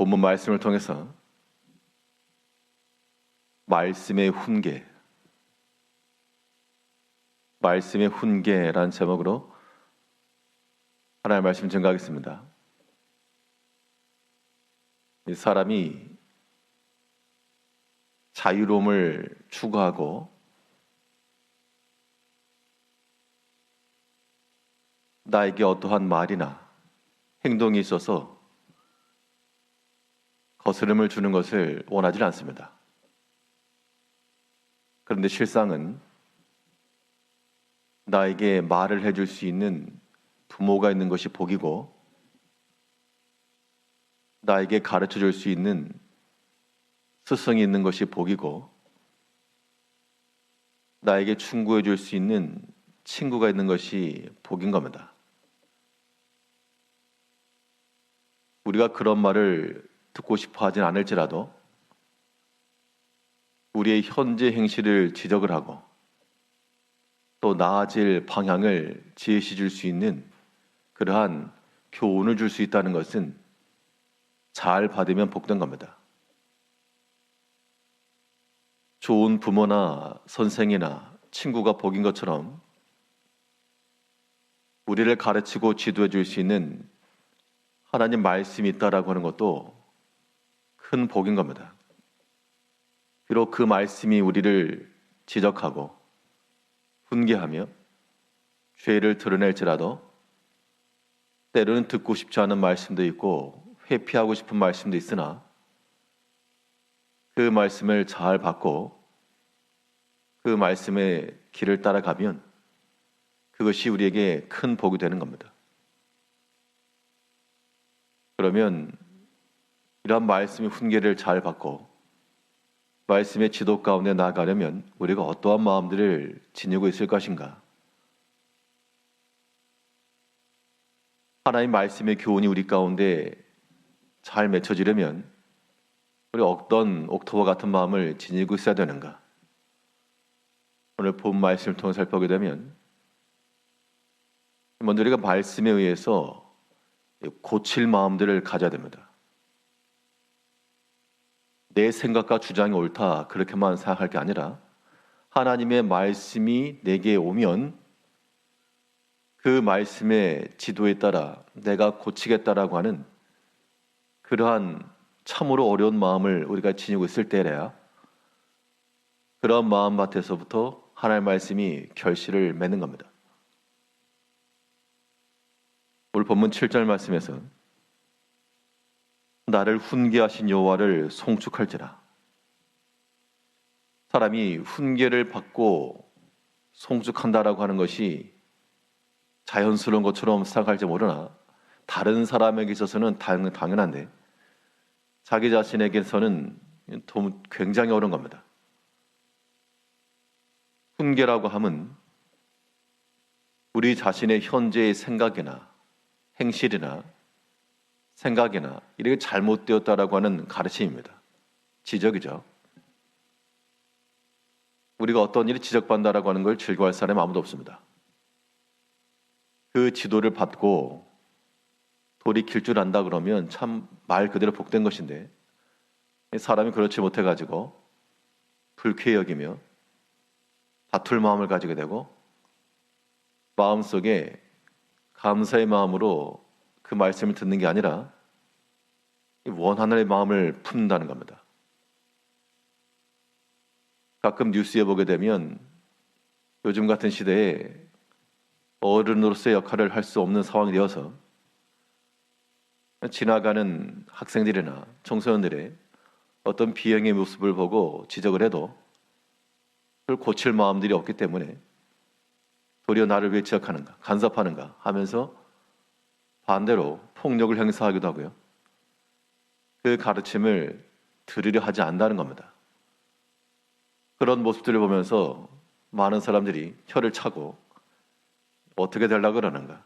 본문 말씀을 통해서 말씀의 훈계라는 제목으로 하나님의 말씀 증거하겠습니다. 이 사람이 자유로움을 추구하고 나에게 어떠한 말이나 행동이 있어서 거스름을 주는 것을 원하지 않습니다. 그런데 실상은 나에게 말을 해줄 수 있는 부모가 있는 것이 복이고, 나에게 가르쳐 줄 수 있는 스승이 있는 것이 복이고, 나에게 충고해 줄 수 있는 친구가 있는 것이 복인 겁니다. 우리가 그런 말을 듣고 싶어 하진 않을지라도 우리의 현재 행실을 지적을 하고 또 나아질 방향을 제시 줄 수 있는 그러한 교훈을 줄 수 있다는 것은 잘 받으면 복된 겁니다. 좋은 부모나 선생이나 친구가 복인 것처럼 우리를 가르치고 지도해 줄 수 있는 하나님 말씀이 있다라고 하는 것도 큰 복인 겁니다. 비록 그 말씀이 우리를 지적하고 훈계하며 죄를 드러낼지라도 때로는 듣고 싶지 않은 말씀도 있고 회피하고 싶은 말씀도 있으나 그 말씀을 잘 받고 그 말씀의 길을 따라가면 그것이 우리에게 큰 복이 되는 겁니다. 그러면 이러한 말씀의 훈계를 잘 받고 말씀의 지도 가운데 나아가려면 우리가 어떠한 마음들을 지니고 있을 것인가? 하나님 말씀의 교훈이 우리 가운데 잘 맺혀지려면 우리 어떤 옥토와 같은 마음을 지니고 있어야 되는가? 오늘 본 말씀을 통해 살펴보게 되면 먼저 우리가 말씀에 의해서 고칠 마음들을 가져야 됩니다. 내 생각과 주장이 옳다 그렇게만 생각할 게 아니라 하나님의 말씀이 내게 오면 그 말씀의 지도에 따라 내가 고치겠다라고 하는 그러한 참으로 어려운 마음을 우리가 지니고 있을 때래야 그런 마음밭에서부터 하나님의 말씀이 결실을 맺는 겁니다. 오늘 본문 7절 말씀에서 나를 훈계하신 여호와를 송축할지라. 사람이 훈계를 받고 송축한다라고 하는 것이 자연스러운 것처럼 생각할지 모르나 다른 사람에게 있어서는 당연한데 자기 자신에게서는 굉장히 어려운 겁니다. 훈계라고 함은 우리 자신의 현재의 생각이나 행실이나 생각이나 이렇게 잘못되었다라고 하는 가르침입니다. 지적이죠. 우리가 어떤 일이 지적받는다라고 하는 걸 즐거워할 사람이 아무도 없습니다. 그 지도를 받고 돌이킬 줄 안다 그러면 참 말 그대로 복된 것인데 사람이 그렇지 못해가지고 불쾌히 여기며 다툴 마음을 가지게 되고 마음속에 감사의 마음으로 그 말씀을 듣는 게 아니라 원하는 마음을 품는다는 겁니다. 가끔 뉴스에 보게 되면 요즘 같은 시대에 어른으로서의 역할을 할 수 없는 상황이 되어서 지나가는 학생들이나 청소년들의 어떤 비행의 모습을 보고 지적을 해도 그걸 고칠 마음들이 없기 때문에 도리어 나를 왜 지적하는가, 간섭하는가 하면서 반대로 폭력을 행사하기도 하고요. 그 가르침을 들으려 하지 않는다는 겁니다. 그런 모습들을 보면서 많은 사람들이 혀를 차고 어떻게 되려고 그러는가?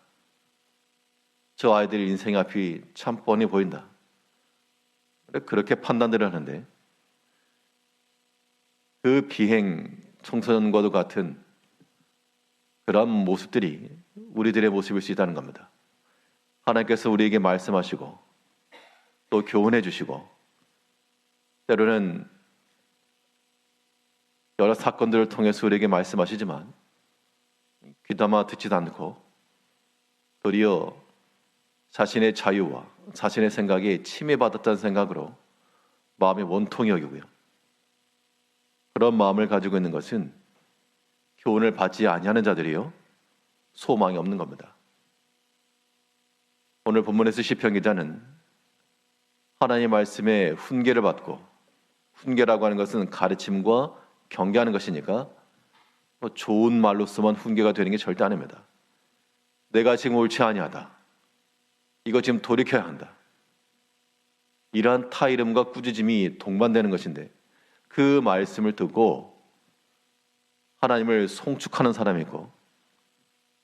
저 아이들의 인생 앞이 참 뻔히 보인다. 그렇게 판단들을 하는데 그 비행 청소년과도 같은 그런 모습들이 우리들의 모습일 수 있다는 겁니다. 하나님께서 우리에게 말씀하시고 또 교훈해 주시고 때로는 여러 사건들을 통해서 우리에게 말씀하시지만 귀담아 듣지도 않고 도리어 자신의 자유와 자신의 생각에 침해받았다는 생각으로 마음이 원통이 여기고요. 그런 마음을 가지고 있는 것은 교훈을 받지 아니하는 자들이요 소망이 없는 겁니다. 오늘 본문에서 시편 기자는 하나님의 말씀에 훈계를 받고, 훈계라고 하는 것은 가르침과 경계하는 것이니까 좋은 말로서만 훈계가 되는 게 절대 아닙니다. 내가 지금 옳지 아니하다, 이거 지금 돌이켜야 한다, 이러한 타이름과 꾸짖음이 동반되는 것인데 그 말씀을 듣고 하나님을 송축하는 사람이고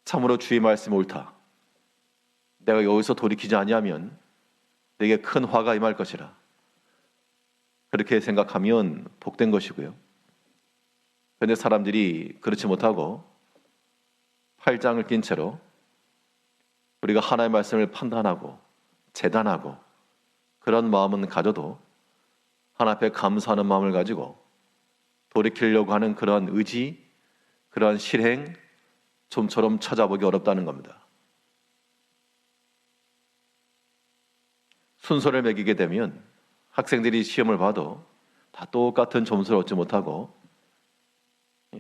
참으로 주의 말씀이 옳다, 내가 여기서 돌이키지 아니하면 내게 큰 화가 임할 것이라, 그렇게 생각하면 복된 것이고요. 그런데 사람들이 그렇지 못하고 팔짱을 낀 채로 우리가 하나님의 말씀을 판단하고 재단하고 그런 마음은 가져도 하나님 앞에 감사하는 마음을 가지고 돌이키려고 하는 그러한 의지, 그러한 실행 좀처럼 찾아보기 어렵다는 겁니다. 순서를 매기게 되면 학생들이 시험을 봐도 다 똑같은 점수를 얻지 못하고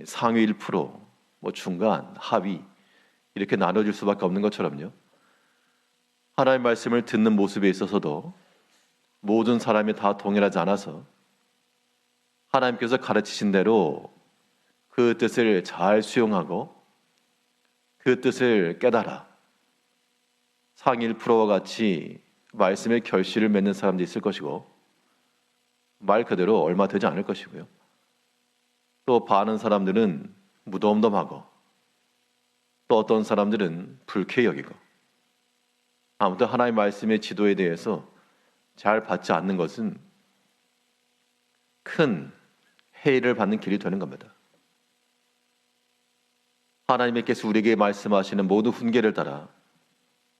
상위 1%, 중간, 하위 이렇게 나눠질 수밖에 없는 것처럼요. 하나님의 말씀을 듣는 모습에 있어서도 모든 사람이 다 동일하지 않아서 하나님께서 가르치신 대로 그 뜻을 잘 수용하고 그 뜻을 깨달아 상위 1%와 같이 말씀의 결실을 맺는 사람도 있을 것이고 말 그대로 얼마 되지 않을 것이고요. 또 많은 사람들은 무덤덤하고 또 어떤 사람들은 불쾌히 여기고 아무튼 하나님의 말씀의 지도에 대해서 잘 받지 않는 것은 큰 해를 받는 길이 되는 겁니다. 하나님께서 우리에게 말씀하시는 모든 훈계를 따라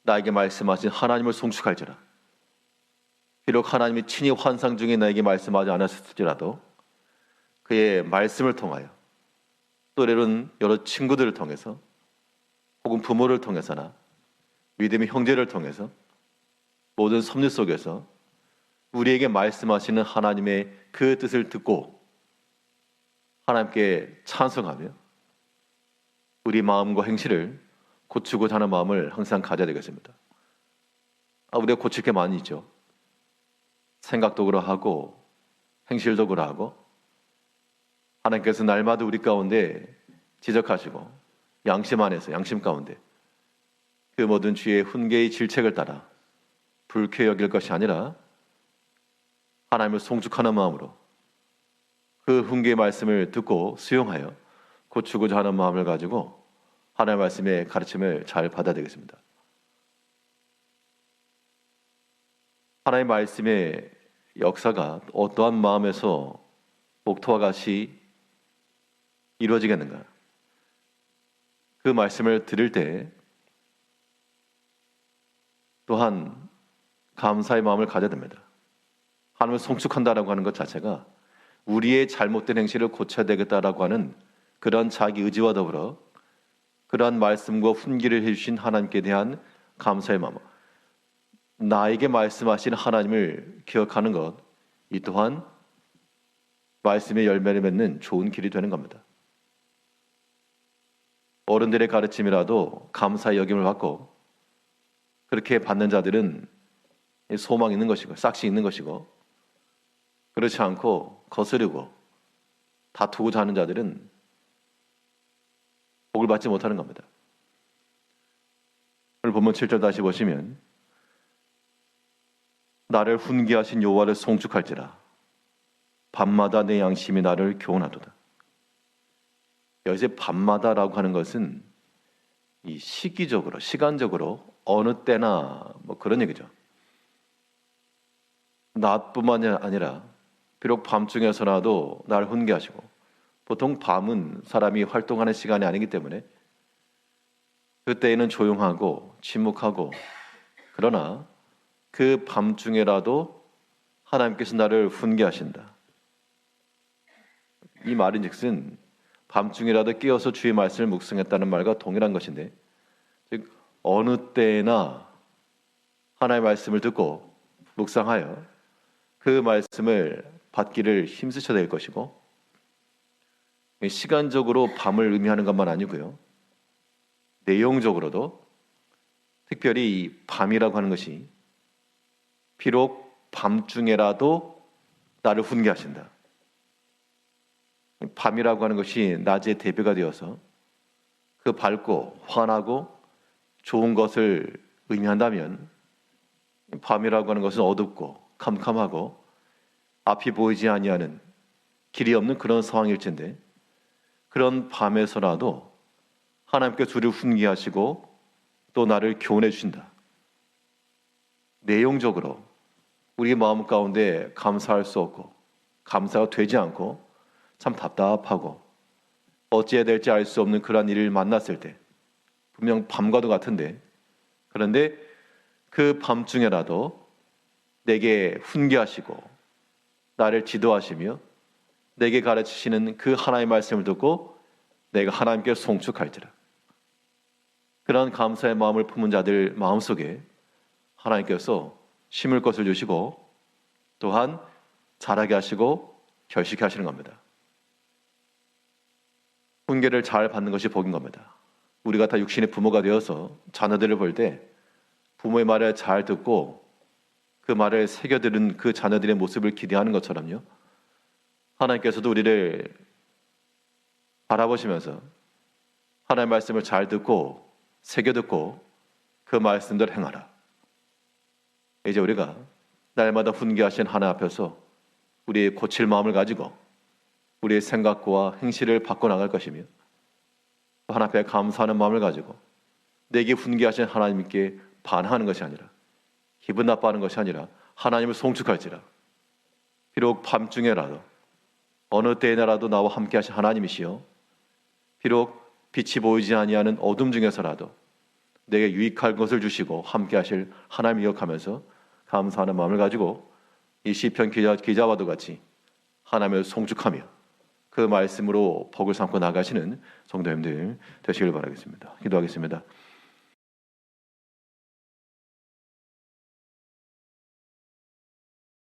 나에게 말씀하신 하나님을 송축할지라. 비록 하나님이 친히 환상 중에 나에게 말씀하지 않았을지라도 그의 말씀을 통하여 또래는 여러 친구들을 통해서 혹은 부모를 통해서나 믿음의 형제를 통해서 모든 섭리 속에서 우리에게 말씀하시는 하나님의 그 뜻을 듣고 하나님께 찬송하며 우리 마음과 행실을 고치고자 하는 마음을 항상 가져야 되겠습니다. 우리가 고칠 게 많이 있죠. 생각도 그러하고 행실도 그러하고 하나님께서 날마다 우리 가운데 지적하시고 양심 안에서 양심 가운데 그 모든 주의 훈계의 질책을 따라 불쾌 여길 것이 아니라 하나님을 송축하는 마음으로 그 훈계의 말씀을 듣고 수용하여 고치고자 하는 마음을 가지고 하나님의 말씀의 가르침을 잘 받아야 되겠습니다. 하나님의 말씀의 역사가 어떠한 마음에서 목토와 같이 이루어지겠는가? 그 말씀을 들을 때 또한 감사의 마음을 가져야 됩니다. 하나님을 송축한다라고 하는 것 자체가 우리의 잘못된 행실을 고쳐야 되겠다라고 하는 그런 자기 의지와 더불어 그러한 말씀과 훈계를 해주신 하나님께 대한 감사의 마음, 나에게 말씀하신 하나님을 기억하는 것, 이 또한 말씀의 열매를 맺는 좋은 길이 되는 겁니다. 어른들의 가르침이라도 감사의 여김을 받고 그렇게 받는 자들은 소망이 있는 것이고 싹시 있는 것이고 그렇지 않고 거스르고 다투고자 하는 자들은 복을 받지 못하는 겁니다. 오늘 본문 7절 다시 보시면 나를 훈계하신 여호와를 송축할지라 밤마다 내 양심이 나를 교훈하도다. 여기서 밤마다라고 하는 것은 이 시기적으로 시간적으로 어느 때나 그런 얘기죠. 낮뿐만이 아니라 비록 밤중에서라도 나를 훈계하시고 보통 밤은 사람이 활동하는 시간이 아니기 때문에 그때에는 조용하고 침묵하고 그러나 그 밤중에라도 하나님께서 나를 훈계하신다. 이 말인즉슨 밤중이라도 깨어서 주의 말씀을 묵상했다는 말과 동일한 것인데, 즉 어느 때나 하나님의 말씀을 듣고 묵상하여 그 말씀을 받기를 힘쓰셔야 될 것이고, 시간적으로 밤을 의미하는 것만 아니고요, 내용적으로도 특별히 이 밤이라고 하는 것이 비록 밤중에라도 나를 훈계하신다. 밤이라고 하는 것이 낮의 대비가 되어서 그 밝고 환하고 좋은 것을 의미한다면, 밤이라고 하는 것은 어둡고 캄캄하고 앞이 보이지 아니하는 길이 없는 그런 상황일진데, 그런 밤에서라도 하나님께서 우리를 훈계하시고 또 나를 교훈해 주신다. 내용적으로 우리 마음 가운데 감사할 수 없고 감사가 되지 않고 참 답답하고 어찌해야 될지 알 수 없는 그러한 일을 만났을 때, 분명 밤과도 같은데, 그런데 그 밤중에라도 내게 훈계하시고 나를 지도하시며 내게 가르치시는 그 하나님의 말씀을 듣고 내가 하나님께 송축할지라. 그런 감사의 마음을 품은 자들 마음속에 하나님께서 심을 것을 주시고 또한 자라게 하시고 결식케 하시는 겁니다. 훈계를 잘 받는 것이 복인 겁니다. 우리가 다 육신의 부모가 되어서 자녀들을 볼 때 부모의 말을 잘 듣고 그 말을 새겨들은 그 자녀들의 모습을 기대하는 것처럼요, 하나님께서도 우리를 바라보시면서 하나님의 말씀을 잘 듣고 새겨듣고 그 말씀대로 행하라. 이제 우리가 날마다 훈계하신 하나님 앞에서 우리의 고칠 마음을 가지고 우리의 생각과 행실을 바꿔나갈 것이며, 하나님 앞에 감사하는 마음을 가지고 내게 훈계하신 하나님께 반항하는 것이 아니라, 기분 나빠하는 것이 아니라 하나님을 송축할지라. 비록 밤중에라도 어느 때에라도 나와 함께 하신 하나님이시여, 비록 빛이 보이지 아니하는 어둠 중에서라도 내게 유익할 것을 주시고 함께 하실 하나님을 기억하면서 감사하는 마음을 가지고 이 시편 기자와도 같이 하나님을 송축하며 그 말씀으로 복을 삼고 나가시는 성도님들 되시길 바라겠습니다. 기도하겠습니다.